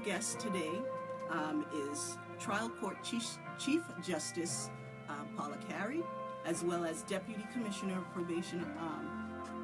guest today is Trial Court Chief Justice Paula Carey, as well as Deputy Commissioner of Probation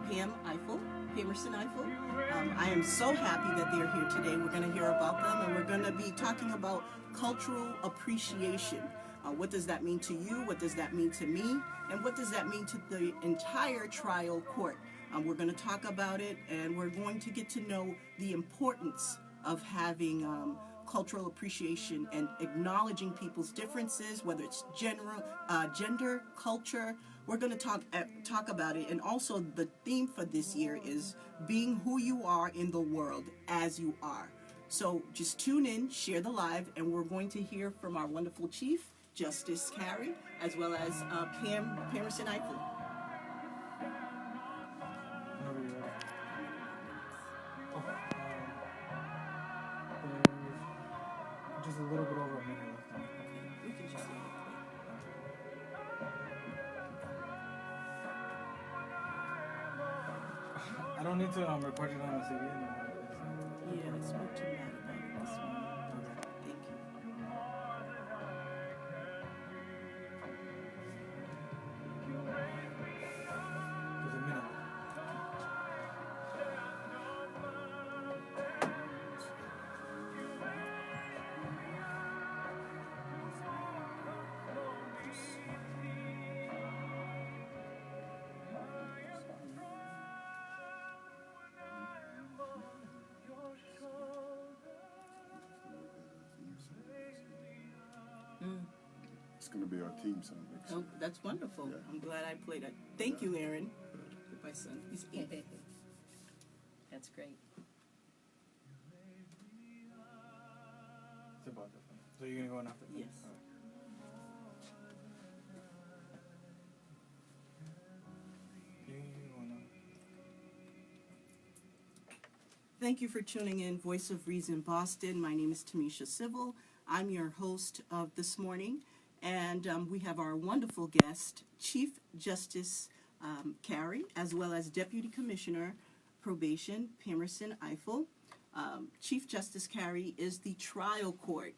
Pamerson Ifil. I am so happy that they're here today. We're going to hear about them, and we're going to be talking about cultural appreciation. What does that mean to you? What does that mean to me? And what does that mean to the entire trial court? We're going to talk about it, and we're going to get to know the importance of having cultural appreciation and acknowledging people's differences, whether it's gender, culture. We're going to talk about it, and also the theme for this year is being who you are in the world as you are. So just tune in, share the live, and we're going to hear from our wonderful Chief Justice Carey, as well as Pamerson Ifil. Just a little bit over a minute left on. We can just I don't need to record it on the CD anymore. Yeah, I spoke to Matt about it this morning. Okay. Thank you. There's a minute. It's going to be our team song next Oh, year. that's wonderful. Yeah. I'm glad I played it. Thank you, Aaron. My son, he's 8. That's great. It's about that. So you're going to go on after that? Yes. All right. You go on. Thank you for tuning in, Voice of Reason Boston. My name is Tamisha Civil. I'm your host of this morning, and we have our wonderful guest, Chief Justice Carey, as well as Deputy Commissioner Probation Pamerson Ifil. Chief Justice Carey is the trial court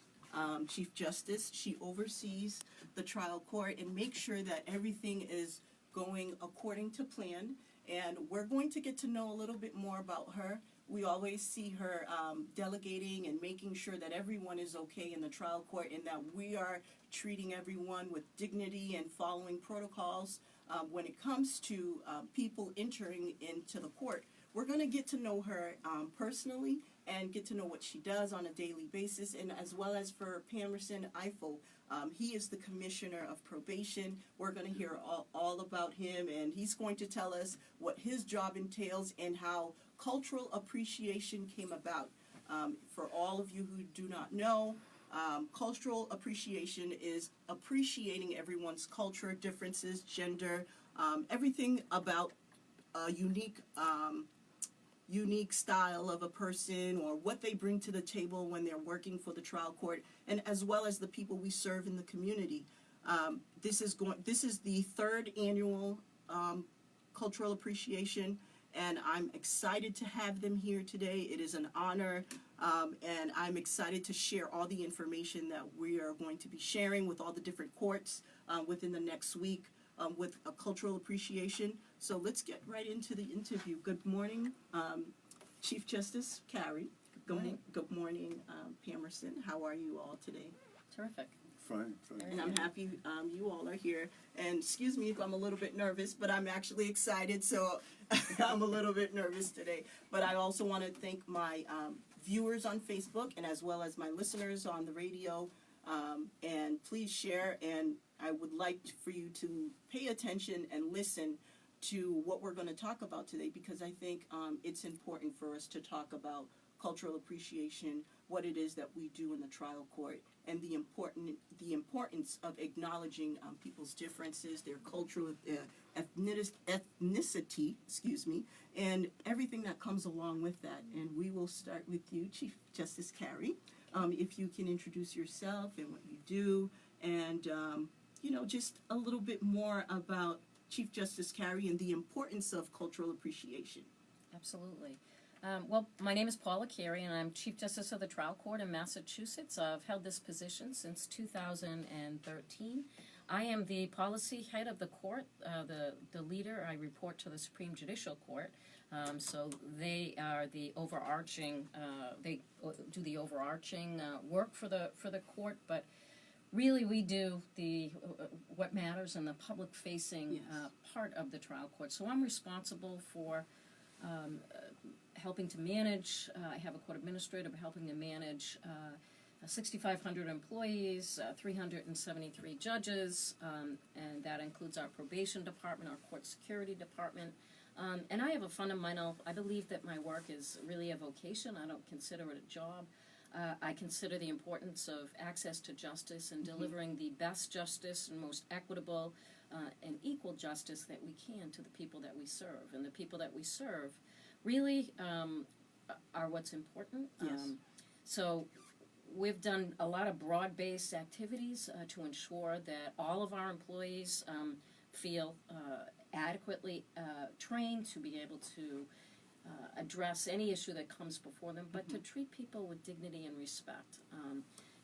Chief Justice. She oversees the trial court and makes sure that everything is going according to plan. And we're going to get to know a little bit more about her. We always see her delegating and making sure that everyone is okay in the trial court and that we are treating everyone with dignity and following protocols when it comes to people entering into the court. We're going to get to know her personally and get to know what she does on a daily basis, and as well as for Pamerson Ifil. He is the Commissioner of Probation. We're going to hear all about him, and he's going to tell us what his job entails and how cultural appreciation came about. For all of you who do not know, cultural appreciation is appreciating everyone's culture, differences, gender, everything about a unique style of a person or what they bring to the table when they're working for the trial court, and as well as the people we serve in the community. This is the third annual cultural appreciation, and I'm excited to have them here today. It is an honor, and I'm excited to share all the information that we are going to be sharing with all the different courts within the next week with a cultural appreciation. So let's get right into the interview. Good morning, Chief Justice Carey. Good morning, Pamerson. How are you all today? Terrific. Fine. And I'm happy you all are here. And excuse me if I'm a little bit nervous, but I'm actually excited, so I'm a little bit nervous today. But I also want to thank my viewers on Facebook and as well as my listeners on the radio. And please share, and I would like for you to pay attention and listen to what we're going to talk about today, because I think it's important for us to talk about cultural appreciation, what it is that we do in the trial court, and the importance of acknowledging people's differences, their cultural ethnicity, and everything that comes along with that. And we will start with you, Chief Justice Carey. If you can introduce yourself and what you do, and just a little bit more about Chief Justice Carey and the importance of cultural appreciation. Absolutely. Well, my name is Paula Carey, and I'm Chief Justice of the Trial Court in Massachusetts. I've held this position since 2013. I am the policy head of the court, the leader. I report to the Supreme Judicial Court. So they are the overarching, they do the overarching work for the court, but really we do the what matters in the public-facing part of the trial court. So I'm responsible for helping to manage, I have a court administrator helping to manage 6,500 employees, 373 judges, and that includes our probation department, our court security department. And I have a fundamental, I believe that my work is really a vocation. I don't consider it a job. I consider the importance of access to justice and delivering the best justice and most equitable and equal justice that we can to the people that we serve. And the people that we serve really are what's important. So we've done a lot of broad-based activities to ensure that all of our employees feel adequately trained to be able to address any issue that comes before them, but to treat people with dignity and respect.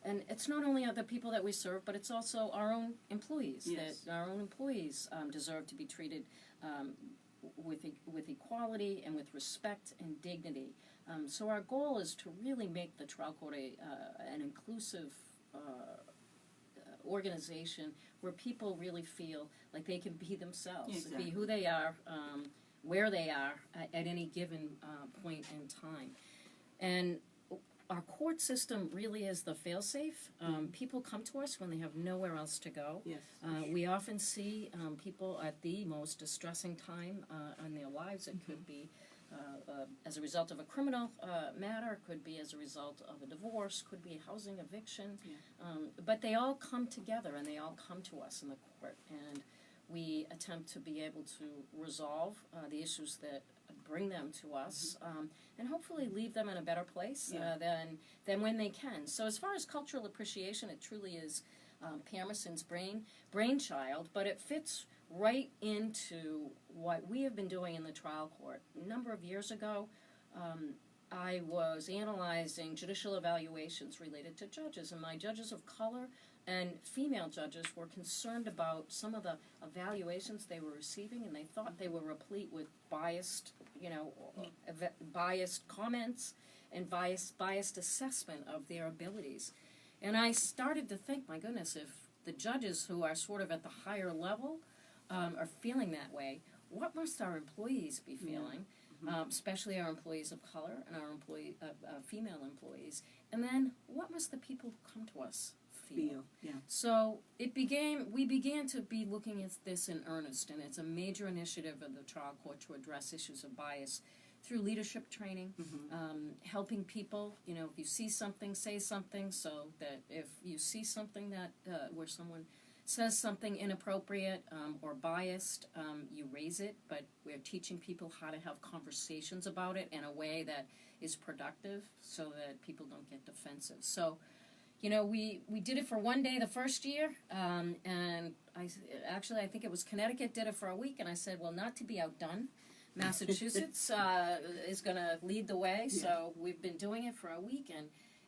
And it's not only the people that we serve, but it's also our own employees. That our own employees deserve to be treated with equality and with respect and dignity. So our goal is to really make the trial court an inclusive organization where people really feel like they can be themselves, be who they are, where they are at any given point in time. And our court system really is the fail-safe. People come to us when they have nowhere else to go. We often see people at the most distressing time in their lives. It could be as a result of a criminal matter, could be as a result of a divorce, could be a housing eviction. But they all come together and they all come to us in the court. And we attempt to be able to resolve the issues that bring them to us, and hopefully leave them in a better place than when they can. So as far as cultural appreciation, it truly is Pamerson's brainchild, but it fits right into what we have been doing in the trial court. A number of years ago, I was analyzing judicial evaluations related to judges, and my judges of color and female judges were concerned about some of the evaluations they were receiving, and they thought they were replete with biased, biased comments and biased assessment of their abilities. And I started to think, my goodness, if the judges who are sort of at the higher level are feeling that way, what must our employees be feeling? Especially our employees of color and our female employees. And then what must the people who come to us feel? So we began to be looking at this in earnest, and it's a major initiative of the trial court to address issues of bias through leadership training, helping people, if you see something, say something, so that if you see something that where someone says something inappropriate or biased, you raise it, but we're teaching people how to have conversations about it in a way that is productive so that people don't get defensive. So, we did it for one day the first year, and I think it was Connecticut did it for a week, and I said, well, not to be outdone, Massachusetts is going to lead the way, so we've been doing it for a week, and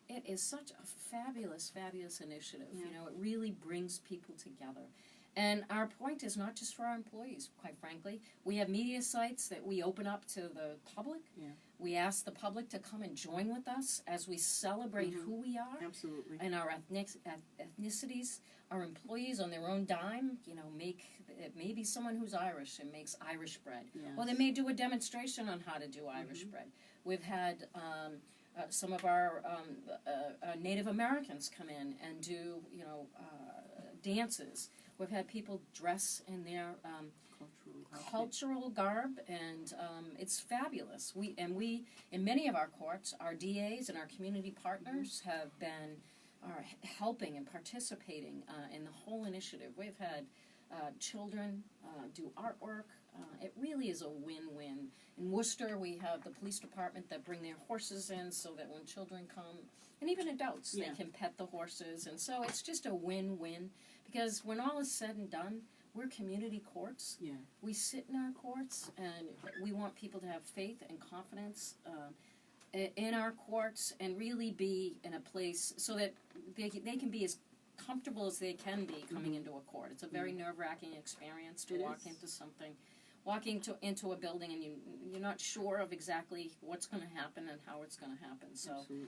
it is such a fabulous, fabulous initiative. It really brings people together. And our point is not just for our employees, quite frankly. We have media sites that we open up to the public. We ask the public to come and join with us as we celebrate who we are. Absolutely. And our ethnicities. Our employees on their own dime, it may be someone who's Irish and makes Irish bread. Or they may do a demonstration on how to do Irish bread. We've had some of our Native Americans come in and do, dances. We've had people dress in their cultural garb, and it's fabulous. We in many of our courts, our DAs and our community partners are helping and participating in the whole initiative. We've had children do artwork. It really is a win-win. In Worcester, we have the police department that bring their horses in so that when children come, and even adults, they can pet the horses. And so it's just a win-win, because when all is said and done, we're community courts. Yeah. We sit in our courts, and we want people to have faith and confidence in our courts, and really be in a place so that they can be as comfortable as they can be coming into a court. It's a very nerve-wracking experience to It walk is. into something, into a building, and you're not sure of exactly what's going to happen and how it's going to happen. So Absolutely.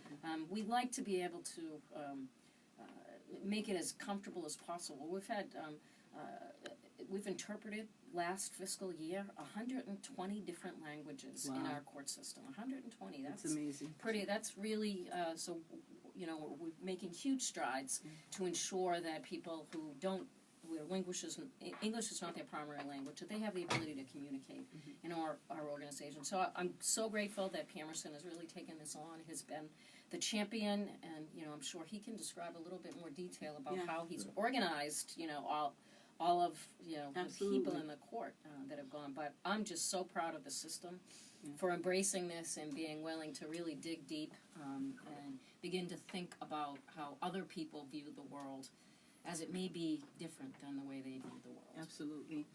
we like to be able to make it as comfortable as possible. We've interpreted last fiscal year 120 different languages in Wow. our court system. 120. That's amazing. Pretty. That's really so. We're making huge strides to ensure that people who don't, where English is not their primary language, that they have the ability to communicate in our organization. So I'm so grateful that Pamerson has really taken this on. Has been the champion, and I'm sure he can describe a little bit more detail about Yeah. how he's organized. All of the Absolutely. people in the court that have gone. But I'm just so proud of the system for embracing this and being willing to really dig deep and begin to think about how other people view the world, as it may be different than the way they view the world. Absolutely.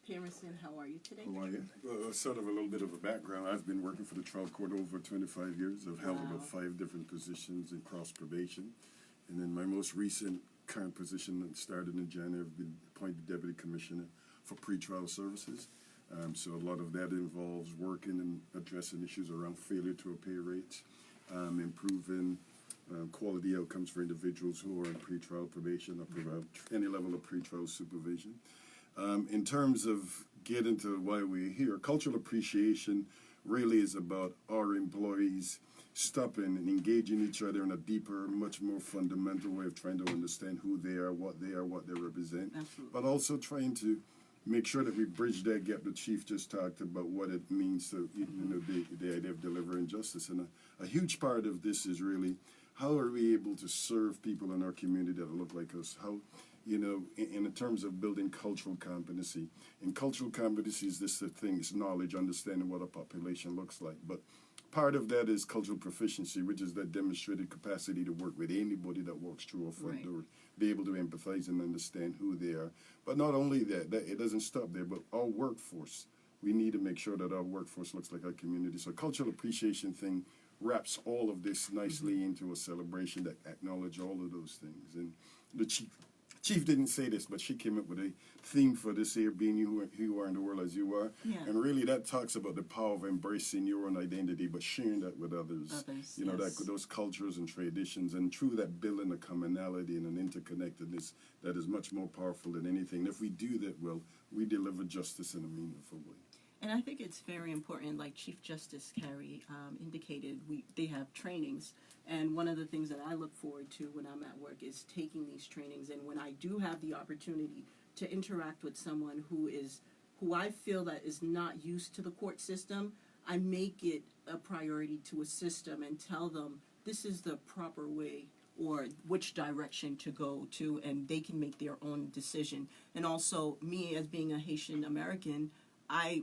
Pamerson, how are you today? Well, sort of a little bit of a background. I've been working for the trial court over 25 years. I've held Wow. about 5 different positions in cross probation. And then my most recent current position that started in January, I've been appointed Deputy Commissioner for Pretrial Services. So a lot of that involves working and addressing issues around failure to appear rates, improving quality outcomes for individuals who are in pretrial probation or provide any level of pretrial supervision. In terms of getting to why we're here, cultural appreciation really is about our employees stopping and engaging each other in a deeper, much more fundamental way of trying to understand who they are, what they represent, Absolutely. but also trying to make sure that we bridge that gap the Chief just talked about, what it means to, the idea of delivering justice. And a huge part of this is really, how are we able to serve people in our community that look like us? How, in terms of building cultural competency. And cultural competency is this thing, it's knowledge, understanding what a population looks like. But part of that is cultural proficiency, which is that demonstrated capacity to work with anybody that walks through our front door, be able to empathize and understand who they are. But not only that it doesn't stop there, but our workforce. We need to make sure that our workforce looks like our community. So cultural appreciation thing wraps all of this nicely into a celebration that acknowledges all of those things. And the Chief didn't say this, but she came up with a theme for this year, being who you are in the world as you are. Yeah. And really that talks about the power of embracing your own identity, but sharing that with others. Yes. Those cultures and traditions, and through that building a commonality and an interconnectedness that is much more powerful than anything. And if we do that well, we deliver justice in a meaningful way. And I think it's very important, like Chief Justice Carey indicated, they have trainings. And one of the things that I look forward to when I'm at work is taking these trainings. And when I do have the opportunity to interact with someone who I feel that is not used to the court system, I make it a priority to assist them and tell them this is the proper way or which direction to go to, and they can make their own decision. And also, me as being a Haitian American,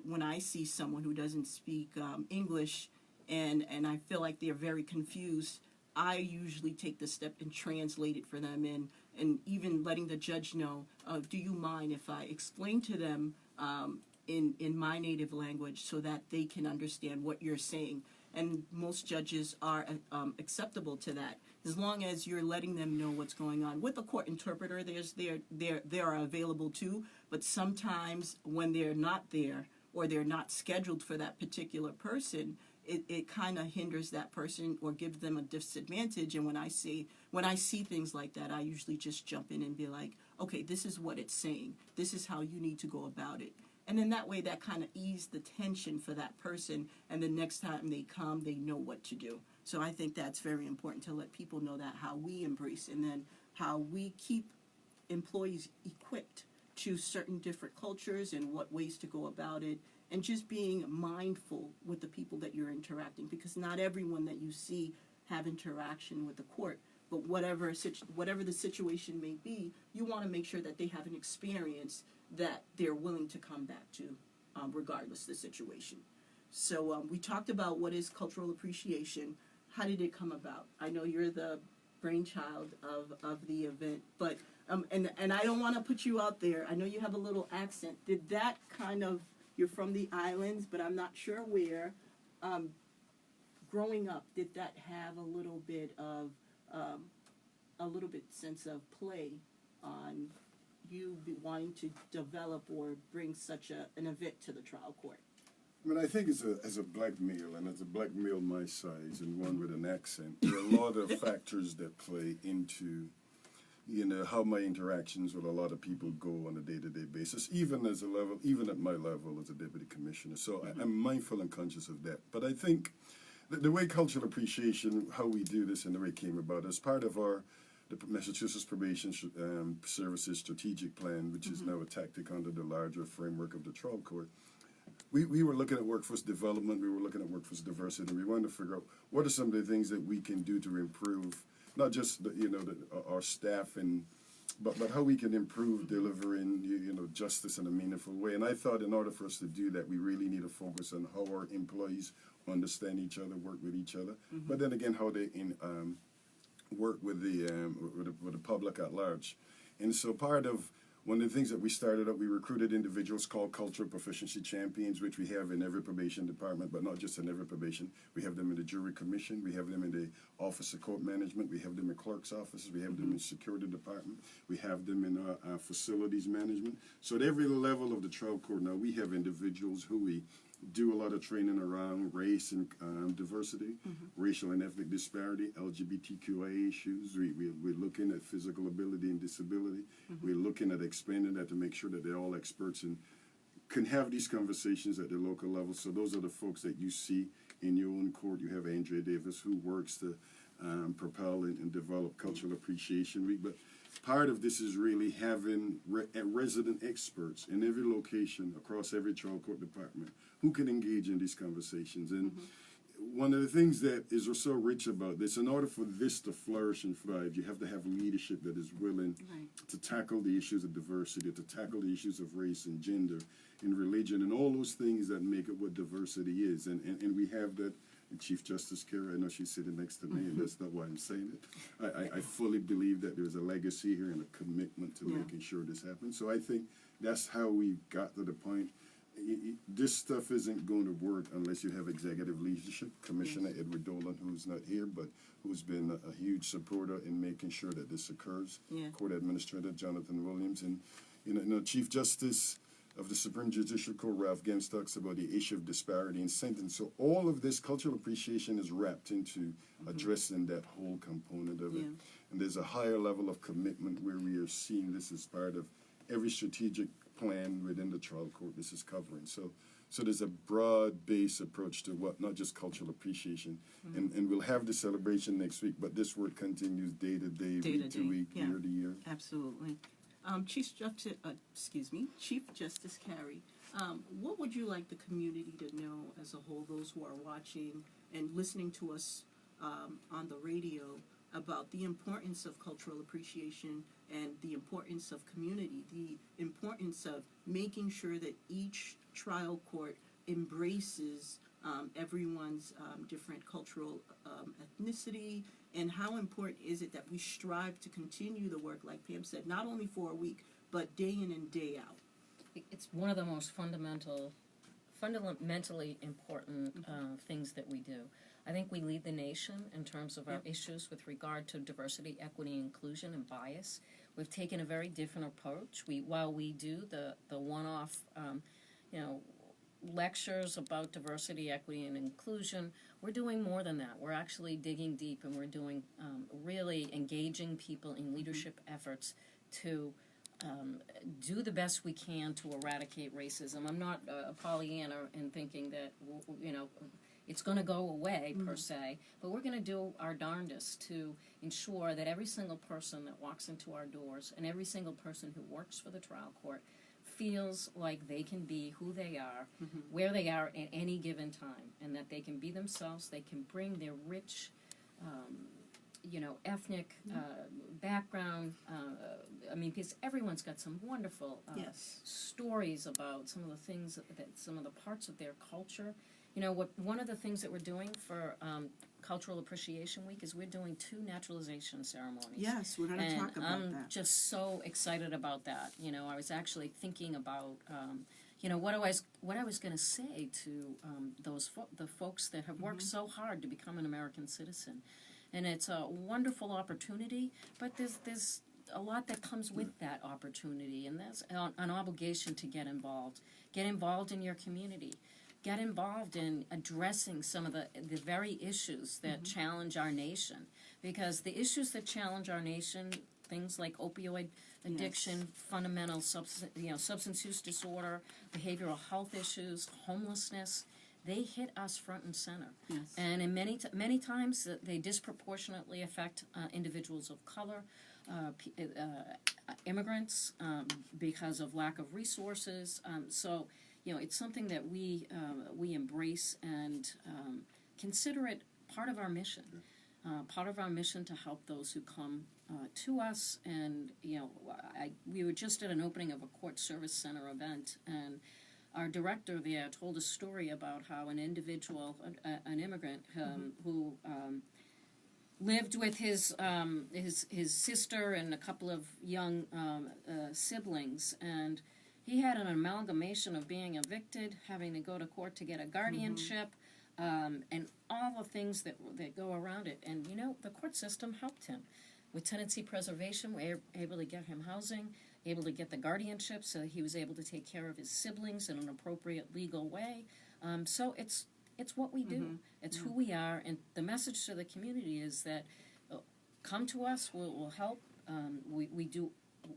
when I see someone who doesn't speak English and I feel like they're very confused, I usually take the step and translate it for them, and even letting the judge know, do you mind if I explain to them in my native language so that they can understand what you're saying? And most judges are acceptable to that, as long as you're letting them know what's going on. With a court interpreter, they are available too, but sometimes when they're not there or they're not scheduled for that particular person, it kind of hinders that person or gives them a disadvantage. And when I see things like that, I usually just jump in and be like, okay, this is what it's saying. This is how you need to go about it. And then that way, that kind of eases the tension for that person. And the next time they come, they know what to do. So I think that's very important to let people know that, how we embrace and then how we keep employees equipped to certain different cultures and what ways to go about it. And just being mindful with the people that you're interacting, because not everyone that you see have interaction with the court. But whatever the situation may be, you want to make sure that they have an experience that they're willing to come back to, regardless of the situation. So we talked about what is cultural appreciation. How did it come about? I know you're the brainchild of the event. But and I don't want to put you out there. I know you have a little accent. Did that kind of, you're from the islands, but I'm not sure where. Growing up, did that have a little bit of sense of play on you wanting to develop or bring such an event to the trial court? I mean, I think as a black male, and as a black male my size, and one with an accent, there are a lot of factors that play into, how my interactions with a lot of people go on a day-to-day basis, even at my level as a deputy commissioner. So I'm mindful and conscious of that. But I think the way cultural appreciation, how we do this and the way it came about, as part of the Massachusetts Probation Services strategic plan, which is now a tactic under the larger framework of the trial court. We were looking at workforce development, we were looking at workforce diversity, and we wanted to figure out what are some of the things that we can do to improve, not just our staff, but how we can improve delivering justice in a meaningful way. And I thought in order for us to do that, we really need to focus on how our employees understand each other, work with each other, but then again how they work with the public at large. And so one of the things that we started up, we recruited individuals called cultural proficiency champions, which we have in every probation department, but not just in every probation. We have them in the jury commission, we have them in the office of court management, we have them in clerk's offices, we have them in security department, we have them in our facilities management. So at every level of the trial court now, we have individuals who we do a lot of training around race and diversity, racial and ethnic disparity, LGBTQIA issues. We're looking at physical ability and disability. We're looking at expanding that to make sure that they're all experts and can have these conversations at the local level. So those are the folks that you see in your own court. You have Andrea Davis, who works to propel and develop Cultural Appreciation Week. But part of this is really having resident experts in every location across every trial court department who can engage in these conversations. And one of the things that is so rich about this, in order for this to flourish and thrive, you have to have leadership that is willing to tackle the issues of diversity, to tackle the issues of race and gender and religion and all those things that make it what diversity is. And we have that. And Chief Justice Carey, I know she's sitting next to me, and that's not why I'm saying it. I fully believe that there's a legacy here and a commitment to making sure this happens. So I think that's how we got to the point. This stuff isn't going to work unless you have executive leadership. Commissioner Edward Dolan, who's not here, but who's been a huge supporter in making sure that this occurs. Court Administrator Jonathan Williams, and Chief Justice of the Supreme Judicial Court, Ralph Gens, talks about the issue of disparity in sentence. So all of this cultural appreciation is wrapped into addressing that whole component of it. And there's a higher level of commitment where we are seeing this as part of every strategic plan within the trial court this is covering. So there's a broad-based approach to what, not just cultural appreciation. And we'll have the celebration next week, but this work continues day to day, week to week, year to year. Absolutely. Chief Justice Carey, what would you like the community to know as a whole, those who are watching and listening to us on the radio, about the importance of cultural appreciation and the importance of community, the importance of making sure that each trial court embraces everyone's different cultural ethnicity, and how important is it that we strive to continue the work, like Pam said, not only for a week, but day in and day out? It's one of the most fundamentally important things that we do. I think we lead the nation in terms of our issues with regard to diversity, equity, inclusion, and bias. We've taken a very different approach. While we do the one-off, lectures about diversity, equity, and inclusion, we're doing more than that. We're actually digging deep, and we're doing really engaging people in leadership efforts to do the best we can to eradicate racism. I'm not a Pollyanna in thinking that it's going to go away per se, but we're going to do our darndest to ensure that every single person that walks into our doors and every single person who works for the trial court feels like they can be who they are, where they are at any given time, and that they can be themselves. They can bring their rich, ethnic background. Because everyone's got some wonderful stories about some of the things that some of the parts of their culture. One of the things that we're doing for Cultural Appreciation Week is we're doing 2 naturalization ceremonies. Yes, we're going to And talk about I'm that. just so excited about that. You know, I was actually thinking about, you know, what I was going to say to the folks that have worked so hard to become an American citizen, and it's a wonderful opportunity. But there's a lot that comes with that opportunity, and that's an obligation to get involved. Get involved in your community. Get involved in addressing some of the very issues that challenge our nation. Because the issues that challenge our nation, things like opioid addiction, fundamental substance use disorder, behavioral health issues, homelessness, they hit us front and center. Yes. And in many times they disproportionately affect individuals of color, immigrants, because of lack of resources. So, you know, it's something that we embrace and consider it part of our mission. Part of our mission to help those who come to us. And, you know, we were just at an opening of a court service center event, and our director there told a story about how an individual, an immigrant, who lived with his sister and a couple of young siblings, and he had an amalgamation of being evicted, having to go to court to get a guardianship, and all the things that go around it. And, you know, the court system helped him. With tenancy preservation, we're able to get him housing, able to get the guardianship, so he was able to take care of his siblings in an appropriate legal way. So it's what we do. It's who we are. And the message to the community is that come to us, we'll help.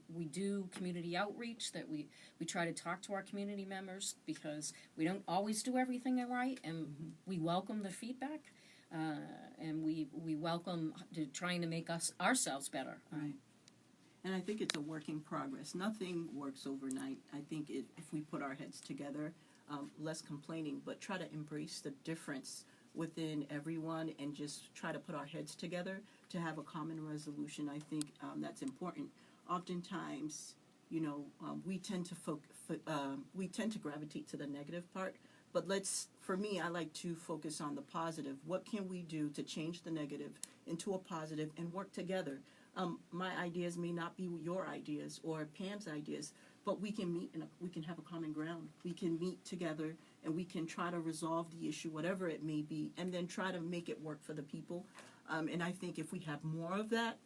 We do community outreach, that we try to talk to our community members, because we don't always do everything right, and we welcome the feedback, and we welcome trying to make ourselves better. Right. And I think it's a work in progress. Nothing works overnight. I think if we put our heads together, less complaining, but try to embrace the difference within everyone and just try to put our heads together to have a common resolution. I think that's important. Oftentimes, you know, we tend to gravitate to the negative part, but for me, I like to focus on the positive. What can we do to change the negative into a positive and work together? My ideas may not be your ideas or Pam's ideas, but we can meet and we can have a common ground. We can meet together and we can try to resolve the issue, whatever it may be, and then try to make it work for the people. And I think if we have more of that,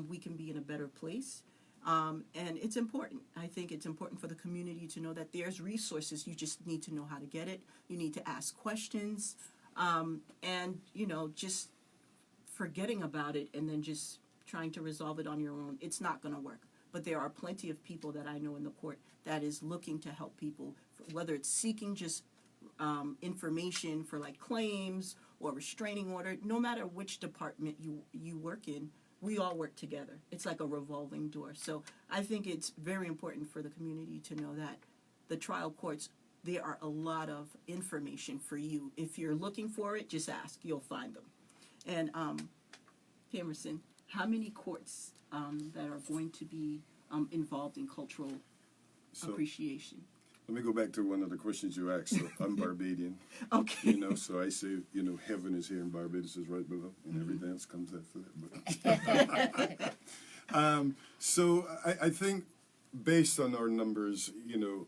we can be in a better place. And it's important. I think it's important for the community to know that there's resources. You just need to know how to get it. You need to ask questions. And, you know, just forgetting about it and then just trying to resolve it on your own, it's not going to work. But there are plenty of people that I know in the court that is looking to help people, whether it's seeking just information for like claims or restraining order. No matter which department you work in, we all work together. It's like a revolving door. So I think it's very important for the community to know that the trial courts, there are a lot of information for you. If you're looking for it, just ask. You'll find them. And Pamerson, how many courts that are going to be involved in cultural appreciation? Let me go back to one of the questions you asked. So I'm Barbadian. Okay. You know, so I say, you know, heaven is here and Barbados is right below, and everything else comes after that. But so I think based on our numbers, you know,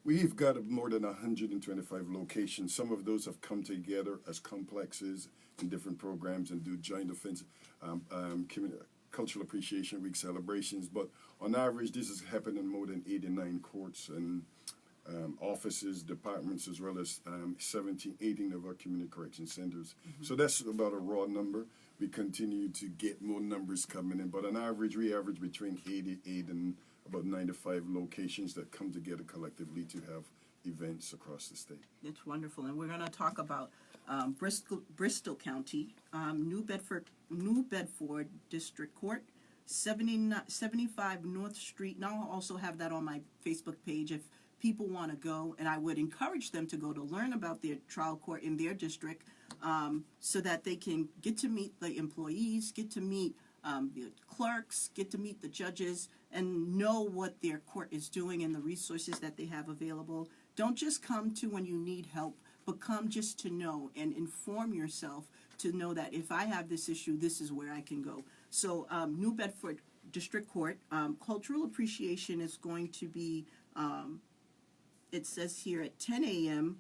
we've got more than 125 locations. Some of those have come together as complexes in different programs and do joint offense, Cultural Appreciation Week celebrations. But on average, this has happened in more than 89 courts and offices, departments, as well as 18 of our community correction centers. So that's about a raw number. We continue to get more numbers coming in, but on average, we average between 88 and about 95 locations that come together collectively to have events across the state. It's wonderful, and we're going to talk about Bristol County, New Bedford District Court, 75 North Street. Now I'll also have that on my Facebook page if people want to go, and I would encourage them to go to learn about their trial court in their district, so that they can get to meet the employees, get to meet the clerks, get to meet the judges, and know what their court is doing and the resources that they have available. Don't just come to when you need help, but come just to know and inform yourself to know that if I have this issue, this is where I can go. So New Bedford District Court, cultural appreciation is going to be, it says here at 10 a.m.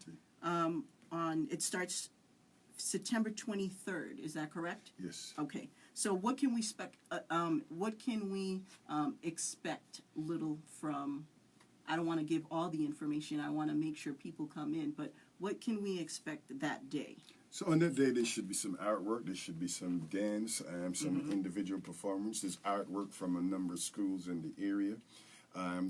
It starts September 23rd. Is that correct? Yes. Okay. So what can we expect little from? I don't want to give all the information. I want to make sure people come in. But what can we expect that day? So on that day, there should be some artwork, there should be some dance, some individual performance. There's artwork from a number of schools in the area.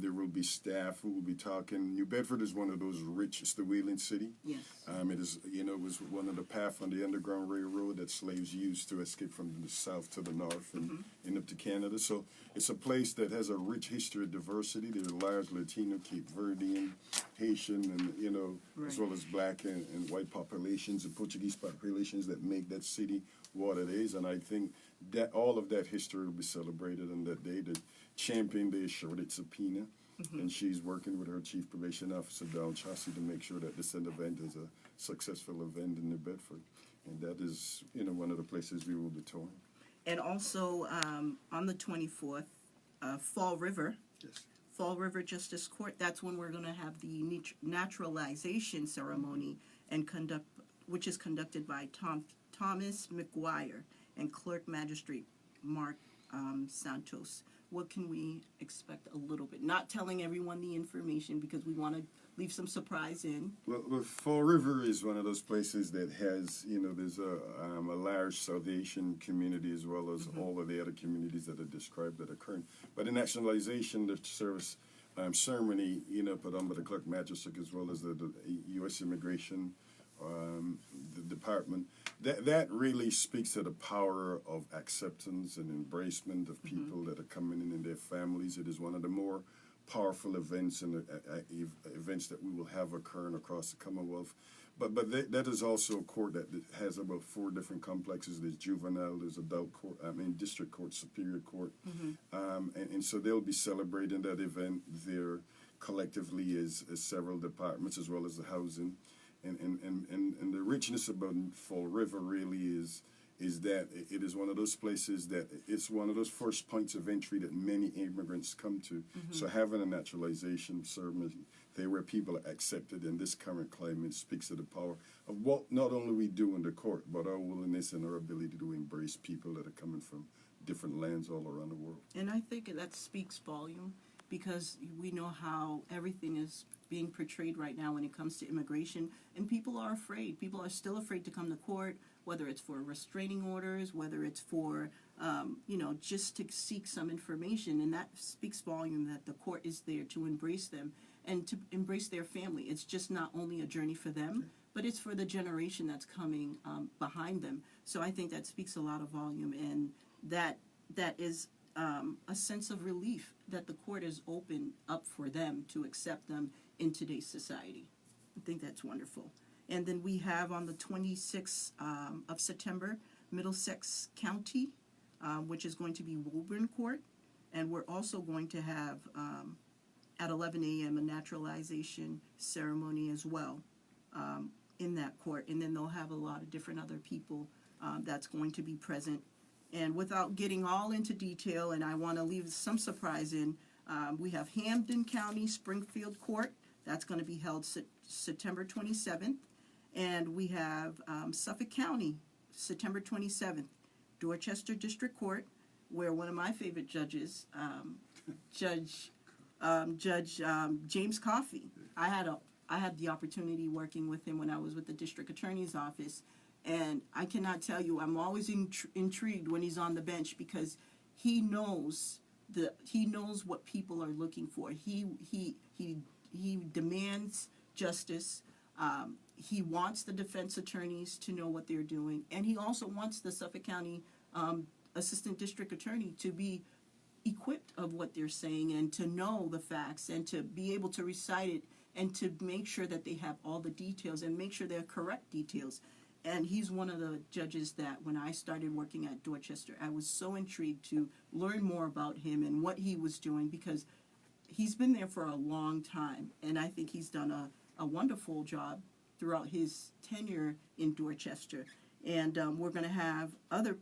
There will be staff who will be talking. New Bedford is one of those rich, it's the whaling city. Yes. It is, it was one of the paths on the Underground Railroad that slaves used to escape from the south to the north and up to Canada. So it's a place that has a rich history of diversity. There are large Latino, Cape Verdean, Haitian, and, as well as black and white populations and Portuguese populations that make that city what it is. And I think that all of that history will be celebrated on that day. The champion day is Charlotte Subpoena, and she's working with her chief probation officer, Don Chauncey, to make sure that this event is a successful event in New Bedford. And that is, one of the places we will be touring. And also on the 24th, Fall River. Yes. Fall River Justice Court. That's when we're going to have the naturalization ceremony which is conducted by Thomas McGuire and Clerk Magistrate Mark Santos. What can we expect a little bit? Not telling everyone the information because we want to leave some surprise in. Well, Fall River is one of those places that has, there's a large South Asian community as well as all of the other communities that are described that are current. But the nationalization, the service ceremony, put on by the clerk magistrate as well as the U.S. Immigration the department, that really speaks to the power of acceptance and embracement of people that are coming in their families. It is one of the more powerful events and events that we will have occurring across the Commonwealth. But that is also a court that has about 4 different complexes. There's juvenile, there's adult court, district court, superior court. And so they'll be celebrating that event there collectively as several departments as well as the housing. And the richness about Fall River really is that it is one of those places that it's one of those first points of entry that many immigrants come to. So having a naturalization ceremony there where people are accepted in this current climate speaks to the power of what not only we do in the court, but our willingness and our ability to embrace people that are coming from different lands all around the world. And I think that speaks volume because we know how everything is being portrayed right now when it comes to immigration, and people are afraid. People are still afraid to come to court, whether it's for restraining orders, whether it's for, just to seek some information, and that speaks volume that the court is there to embrace them and to embrace their family. It's just not only a journey for them, but it's for the generation that's coming behind them. So I think that speaks a lot of volume, and that is a sense of relief that the court is open up for them to accept them in today's society. I think that's wonderful. And then we have on the 26th of September, Middlesex County, which is going to be Woburn Court. And we're also going to have at 11 a.m. a naturalization ceremony as well in that court. And then they'll have a lot of different other people that's going to be present. And without getting all into detail, and I want to leave some surprise in, we have Hampden County Springfield Court. That's going to be held September 27th. And we have Suffolk County, September 27th, Dorchester District Court, where one of my favorite judges, Judge James Coffey. I had the opportunity working with him when I was with the district attorney's office, and I cannot tell you, I'm always intrigued when he's on the bench because he knows what people are looking for. He demands justice. He wants the defense attorneys to know what they're doing, and he also wants the Suffolk County Assistant District Attorney to be equipped of what they're saying and to know the facts and to be able to recite it and to make sure that they have all the details and make sure they're correct details. And he's one of the judges that when I started working at Dorchester, I was so intrigued to learn more about him and what he was doing because he's been there for a long time, and I think he's done a wonderful job throughout his tenure in Dorchester. And we're going to have other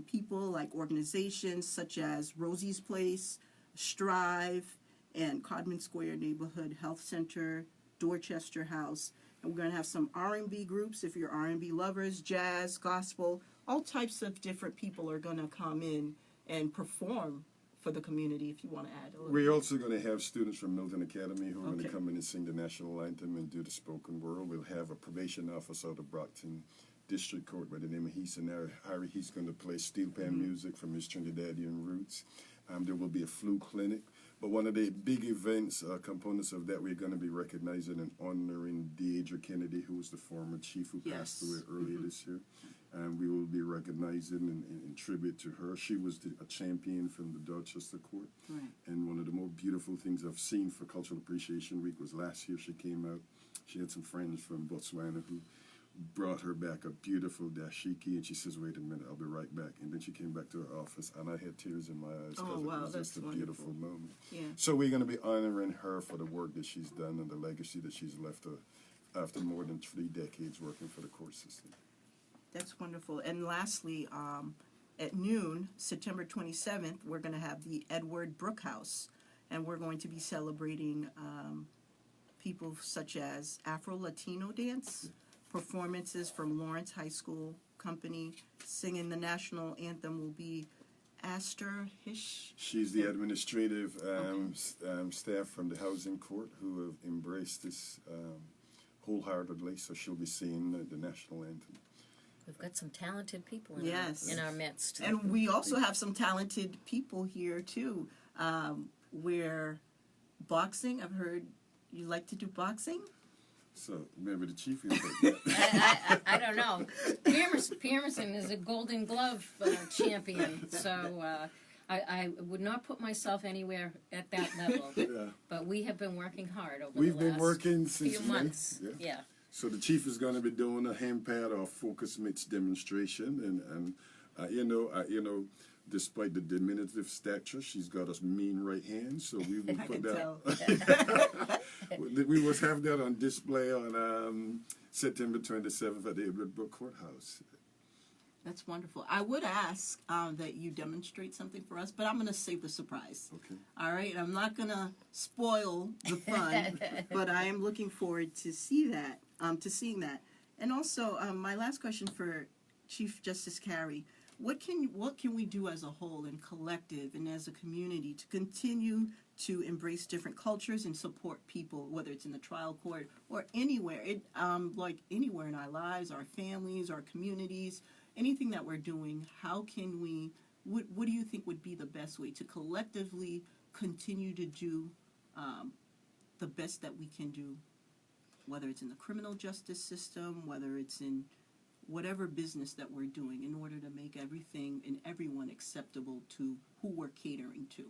people like organizations such as Rosie's Place, Strive, and Codman Square Neighborhood Health Center, Dorchester House. And we're going to have some R&B groups if you're R&B lovers, jazz, gospel, all types of different people are going to come in and perform for the community, if you want to add a little. We're also going to have students from Milton Academy who are going Okay. to come in and sing the national anthem and do the spoken word. We'll have a probation officer out of Brockton District Court by the name of Harry. He's going to play steel pan music from his Trinidadian roots. There will be a flu clinic. But one of the big events, components of that, we're going to be recognizing and honoring Deidre Kennedy, who was the former chief who passed Yes. away earlier this year. And we will be recognizing in tribute to her. She was a champion from the Dorchester Court. Right. And one of the more beautiful things I've seen for Cultural Appreciation Week was last year she came out. She had some friends from Botswana who brought her back a beautiful dashiki, and she says, "Wait a minute, I'll be right back." And then she came back to her office, and I had tears in my eyes Oh, because wow, it was that's just a wonderful. beautiful moment. Yeah. So we're going to be honoring her for the work that she's done and the legacy that she's left after more than 3 decades working for the court system. That's wonderful. And lastly, at noon, September 27th, we're going to have the Edward Brooke House, and we're going to be celebrating people such as Afro-Latino dance, performances from Lawrence High School Company. Singing the national anthem will be Astor Hish. She's the administrative staff from the Housing Court who have embraced this wholeheartedly, so she'll be singing the national anthem. We've got some talented people Yes. in our midst. And we also have some talented people here, too. Where boxing, I've heard you like to do boxing? So maybe the chief will take that. I don't know. Pamerson is a Golden Glove champion, so I would not put myself anywhere at that level. Yeah. But we have been working hard over We've the been last working since few May. months. Yeah. So the chief is going to be doing a hand pad or focus mitts demonstration, and you know, despite the diminutive stature, she's got a mean right hand. So we will I put can that. We will have that on display on September 27th at the Edward Brooke Courthouse. That's wonderful. I would ask that you demonstrate something for us, but I'm going to save the surprise. Okay. All right? I'm not going to spoil the fun, but I am looking forward to seeing that. And also, my last question for Chief Justice Carey: what can we do as a whole and collective and as a community to continue to embrace different cultures and support people, whether it's in the trial court or anywhere, like anywhere in our lives, our families, our communities, anything that we're doing? How can we? What do you think would be the best way to collectively continue to do the best that we can do? Whether it's in the criminal justice system, whether it's in whatever business that we're doing, in order to make everything and everyone acceptable to who we're catering to.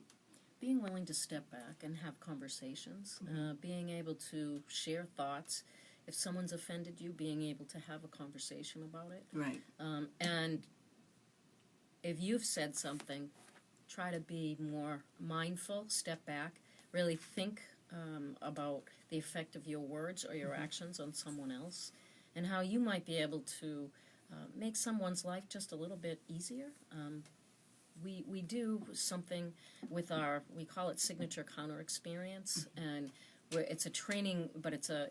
Being willing to step back and have conversations, being able to share thoughts. If someone's offended you, being able to have a conversation about it. Right. And if you've said something, try to be more mindful, step back, really think about the effect of your words or your actions on someone else, and how you might be able to make someone's life just a little bit easier. We do something with we call it signature counter experience, and it's a training, but it's a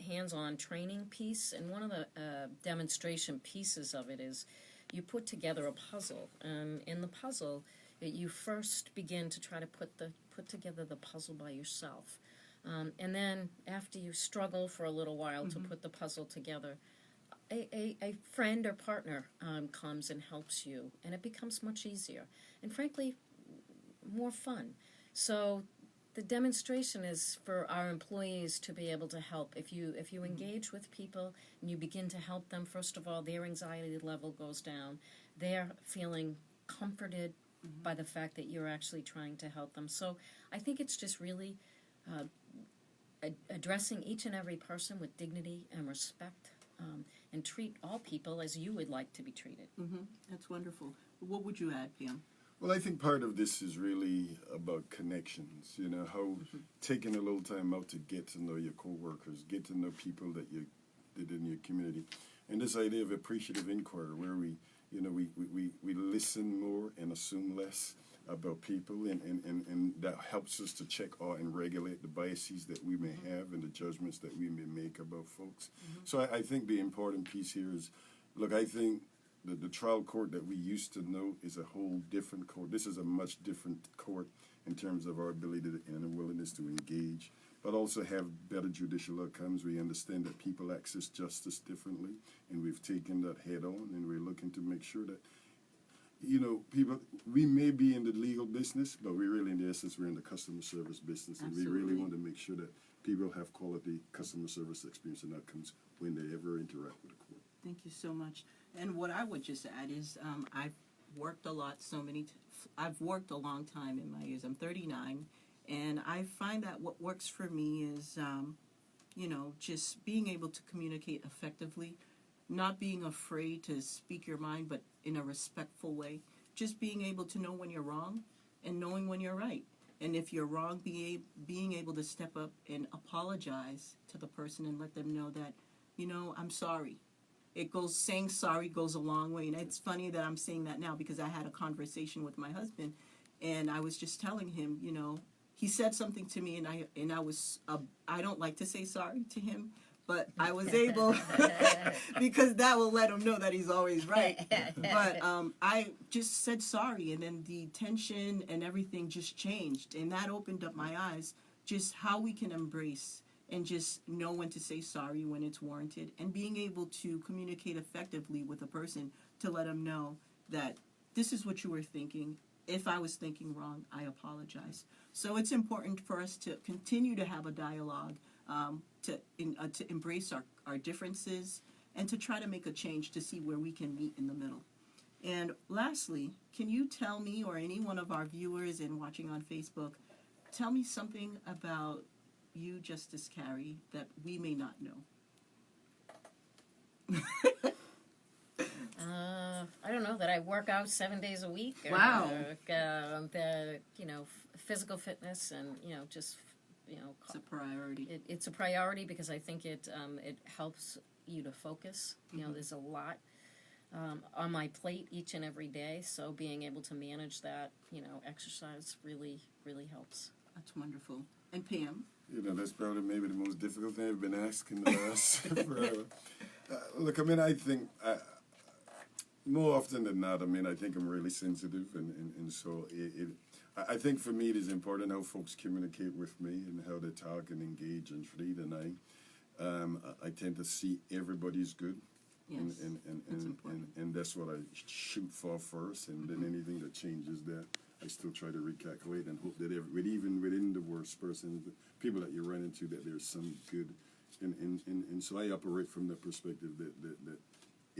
hands-on training piece. And one of the demonstration pieces of it is you put together a puzzle. In the puzzle, you first begin to try to put together the puzzle by yourself, and then after you struggle for a little while to put the puzzle together, a friend or partner comes and helps you, and it becomes much easier and frankly more fun. So the demonstration is for our employees to be able to help. If you engage with people and you begin to help them, first of all, their anxiety level goes down. They're feeling comforted by the fact that you're actually trying to help them. So I think it's just really addressing each and every person with dignity and respect, and treat all people as you would like to be treated. That's wonderful. What would you add, Pam? Well, I think part of this is really about connections. You know, how taking a little time out to get to know your coworkers, get to know people that in your community. And this idea of appreciative inquiry, where we listen more and assume less about people, and that helps us to check out and regulate the biases that we may have and the judgments that we may make about folks. So I think the important piece here is, look, I think the trial court that we used to know is a whole different court. This is a much different court in terms of our ability and a willingness to engage, but also have better judicial outcomes. We understand that people access justice differently, and we've taken that head on, and we're looking to make sure that, people, we may be in the legal business, but we really, in the essence, we're in the customer service business, and we really want to make sure that people have quality customer service experience and outcomes when they ever interact with the court. Thank you so much. And what I would just add is I've worked a lot, I've worked a long time in my years. I'm 39, and I find that what works for me is, just being able to communicate effectively, not being afraid to speak your mind, but in a respectful way. Just being able to know when you're wrong and knowing when you're right. And if you're wrong, being able to step up and apologize to the person and let them know that, I'm sorry. Saying sorry goes a long way. And it's funny that I'm saying that now because I had a conversation with my husband, and I was just telling him, he said something to me, and I don't like to say sorry to him, but I was able because that will let him know that he's always right. But I just said sorry, and then the tension and everything just changed, and that opened up my eyes just how we can embrace and just know when to say sorry when it's warranted, and being able to communicate effectively with a person to let them know that this is what you were thinking. If I was thinking wrong, I apologize. So it's important for us to continue to have a dialogue, to embrace our differences, and to try to make a change to see where we can meet in the middle. And lastly, can you tell me, or any one of our viewers and watching on Facebook, tell me something about you, Justice Carey, that we may not know? I don't know, that I work out 7 days a week. Or, Wow. Physical fitness, and It's a priority. It's a priority because I think it helps you to focus. There's a lot on my plate each and every day, so being able to manage that, exercise really, really helps. That's wonderful. And Pam? That's probably maybe the most difficult thing I've been asked in the last forever. Look, I think more often than not, I think I'm really sensitive, and so I think for me it is important how folks communicate with me and how they talk and engage and treat, and I tend to see everybody's good. Yes, that's important. And that's what I shoot for first, and then anything that changes that, I still try to recalculate and hope that even within the worst person, the people that you run into, that there's some good. And so I operate from the perspective that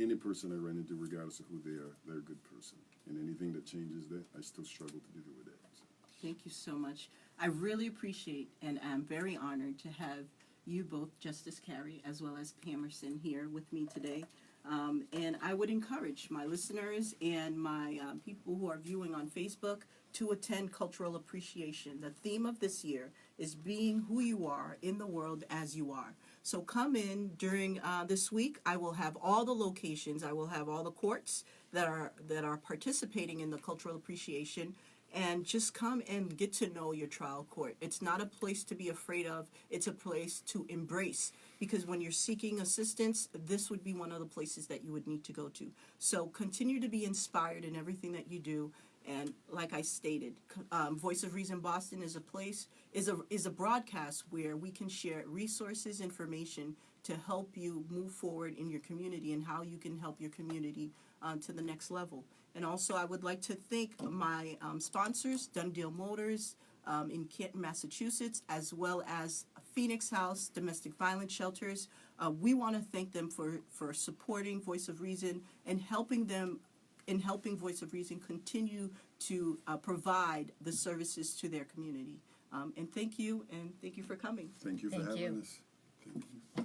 any person I run into, regardless of who they are, they're a good person. And anything that changes that, I still struggle to deal with that. So. Thank you so much. I really appreciate, and I'm very honored to have you both, Justice Carey, as well as Pamerson, here with me today. And I would encourage my listeners and my people who are viewing on Facebook to attend Cultural Appreciation. The theme of this year is being who you are in the world as you are. So come in during this week. I will have all the locations. I will have all the courts that are participating in the Cultural Appreciation. And just come and get to know your trial court. It's not a place to be afraid of. It's a place to embrace. Because when you're seeking assistance, this would be one of the places that you would need to go to. So continue to be inspired in everything that you do. And like I stated, Voice of Reason Boston is a broadcast where we can share resources, information to help you move forward in your community and how you can help your community to the next level. And also, I would like to thank my sponsors, Dundee Motors in Canton, Massachusetts, as well as Phoenix House Domestic Violence Shelters. We want to thank them for supporting Voice of Reason and helping Voice of Reason continue to provide the services to their community. And thank you for coming. Thank you for Thank having you. us. Thank you.